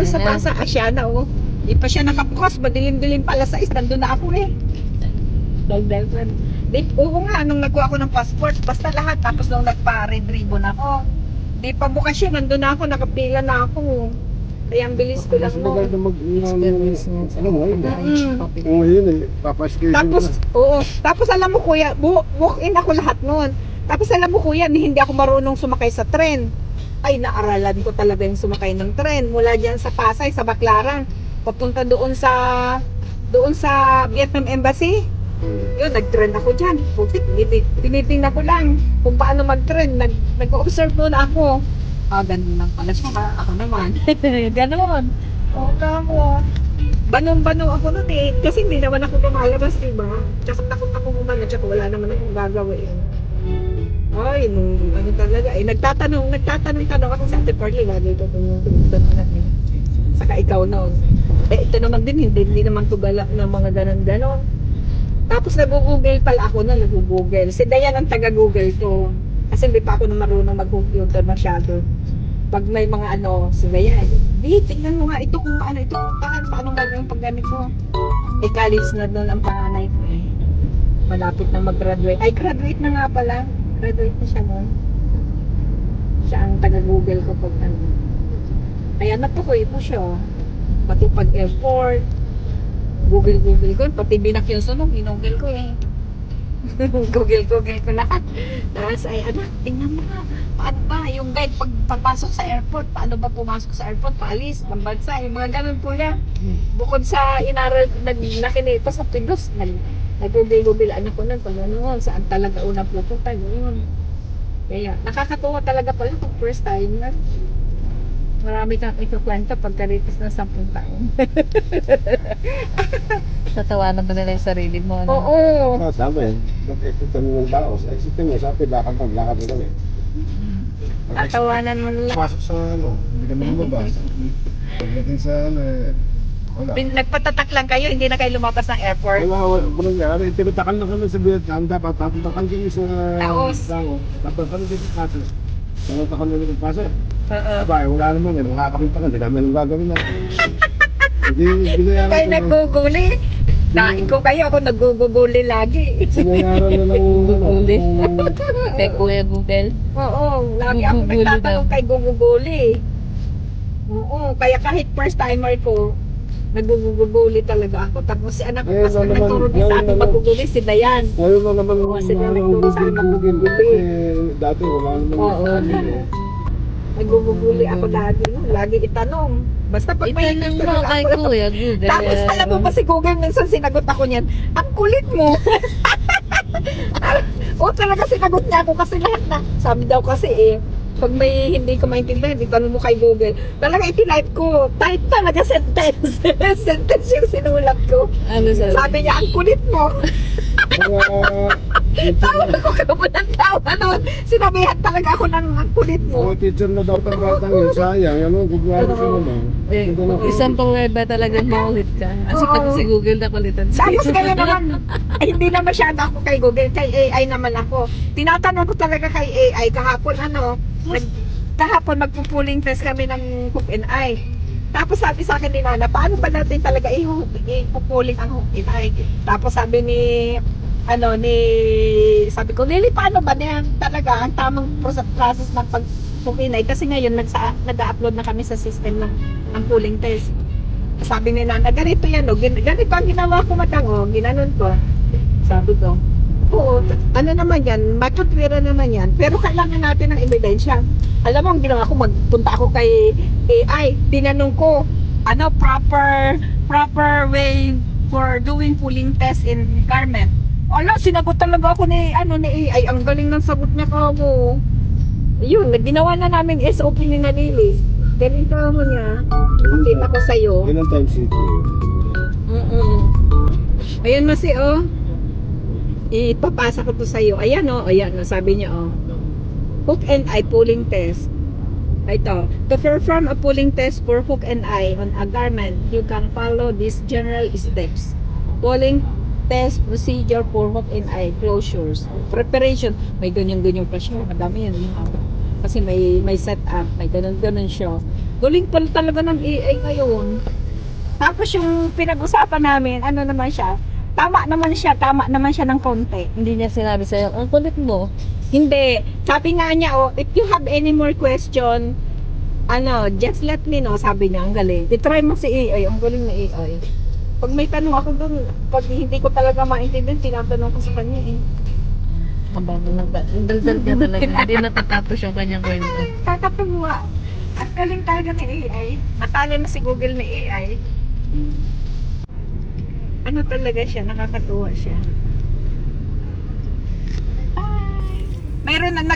Sa Plaza Asiana, oh. Di pa siya nakabukas, madilim-dilim pala sa nandun na ako eh. Oo nga, nung nagkuha ako ng passport, basta lahat, tapos nung nagpa-red ribbon ako, di pa bukas siya, nandun na ako, nakapila na ako. Kaya ang bilis ko lang mo. Maganda Experience mo. ano mo yun eh. Oo, yun eh. Papaschedule Tapos, oo. Tapos alam mo kuya, walk-in ako lahat noon. Tapos alam mo kuya, hindi ako marunong sumakay sa tren. Ay, naaralan ko talaga yung sumakay ng tren. Mula dyan sa Pasay, sa Baclaran. Papunta doon sa Vietnam Embassy. Yun, nag-tren ako dyan. Putik, tinitingnan ko lang kung paano mag-tren. Nag-observe muna ako. Ganun lang pala siya. Ako naman. Ganon. Oo na mo. Banong-bano ako nun eh. Kasi hindi naman ako lumalabas, diba? Tsaka takot ako kumana, tsaka wala naman akong gagawin. Ay, nung ano talaga. Nagtatanong ako sa Ate Pearlie. Lagi ko tumutanong eh. Saka ikaw na. Ito naman din, hindi naman ko galak ng mga ganon-ganon. Tapos nag-google pala ako na nag-google. Si Dayan ang taga-google ko. Kasi hindi pa ako na marunong mag-computer masyado. Pag may mga si Dayan, tingnan mo nga ito kung paano gagawin paggamit ko. College na doon ang panganay ko eh. Malapit na mag-graduate. Ay, graduate na nga pala. Graduate na siya nun. Siya ang taga-google ko pag Kaya natukoy po siya. Pati pag airport, Google ko, pati binak yung sunog, ginugel ko eh. Google ko lahat. Tapos ay tingnan mo nga, paano ba yung guide pag papasok sa airport, paano ba pumasok sa airport, paalis, ng bansa, yung mga ganun po yan. Bukod sa inaral, nakinito sa Pigos, nag-google anak ko nun, kung ano, saan talaga unang pupunta, yun. Kaya, nakakatuwa talaga pala kung first time na. Marami kang ikukwento pagkaritis ng 10 taon. Tatawanan mo nila yung sarili mo. Ano? Oo. Tama eh. Ito ng tao. Sa isipin mo, sabi lakad mo kami. Tatawanan mo nila. Pasok sa hindi kami lumabas. Pagdating sa wala. Nagpatatak lang kayo, hindi na kayo lumabas ng airport. Wala nangyari. Tinatakan na kami sa Vietnam. Dapat papuntakan kami sa Taos. Dapat kami dito sa Taos. Tinatakan na kami pasok. Abay, wala naman yan. Makakapit pa ka. Hindi namin ang gagawin natin. Hindi binayaran Kayo naguguli. Kung kayo ako naguguli lagi. Binayaran na lang Guguli. Kay Kuya Google. Oo, lagi ako Guguguli nagtatanong daw. kay guguguli. Oo, kaya kahit first timer ko, naguguguli talaga ako. Tapos si anak ko, Ngayon kasi na naman, nagturo din sa ngayon akin na lang. maguguli si Dayan. Ngayon na naman Oo, sila nagturo sa akin Google maguguli. kasi dati wala naman. Oo. Naguguguli ako lagi. Lagi itanong. Basta pag may Itanong mo kay Kuya Google. Tapos alam mo ba si Google, minsan sinagot ako niyan, ang kulit mo. O talaga sinagot niya ako kasi lahat na. Sabi daw kasi pag may hindi ko maintindihan, itanong mo kay Google. Talaga ititype ko. Type talaga sentence. Sentence yung sinulat ko. Ano sabi? Sabi niya, ang kulit mo. Tawa ko ka mo ng tawa noon. Sinabihan talaga ako ng ang kulit mo. Mga teacher na daw ng batang yun, sayang. Gugwari ka naman. Isang pangweba talagang makulit ka. Kasi Oo. pati si Google nakulitan sa'yo. Tapos kaya naman, hindi na masyado ako kay Google, kay AI naman ako. Tinatanong ko talaga kay AI, kahapon kahapon magpupuling test kami ng Hook and Eye. Tapos sabi sa akin ni Nana, paano ba natin talaga ipupuling ang Hook and Eye? Tapos sabi sabi ko, Lily, paano ba yan talaga ang tamang process ng pag-Hook and Eye? Kasi ngayon, nag-upload na kami sa system ng pooling test. Sabi ni Nana, ganito yan, ganito ang ginawa ko ginanon ko. Sabi ko, oo, ano naman yan, matutwira naman yan, pero kailangan natin ng ebidensya. Alam mo, ang ginawa ko, magpunta ako kay AI, tinanong ko, proper way for doing pooling test in garment. Sinagot talaga ako ni AI, ang galing ng sagot niya mo. Yun, ginawa na namin SOP ni Nalili. Ganito mo niya, makita ko sa'yo. Ilang times ito? Ayan mo ipapasa ko to sa'yo. Ayan sabi niya Hook and Eye pooling test. Ito, to perform a pooling test for hook and eye on a garment, you can follow these general steps. Pooling test procedure for hook and eye closures. Preparation, may ganyan pa siya. Madami yan. Kasi may setup, may ganun siya. Galing pala talaga ng AI ngayon. Tapos yung pinag-usapan namin, ano naman siya, tama naman siya ng konti. Hindi niya sinabi sa'yo, ang kulit mo. Hindi. Sabi nga niya, oh, if you have any more question, just let me know, sabi niya, ang galing. I-try mo si AI, ang galing na AI. Pag may tanong ako dun, pag hindi ko talaga maintindihan, tinatanong ko sa kanya eh. Mabago ng daldal niya talaga. Hindi natatapos yung kanyang kwento. Kakatuwa. Ang galing talaga ni AI. Matalo na si Google ni AI. Ano talaga siya, nakakatuwa siya. Mayroon na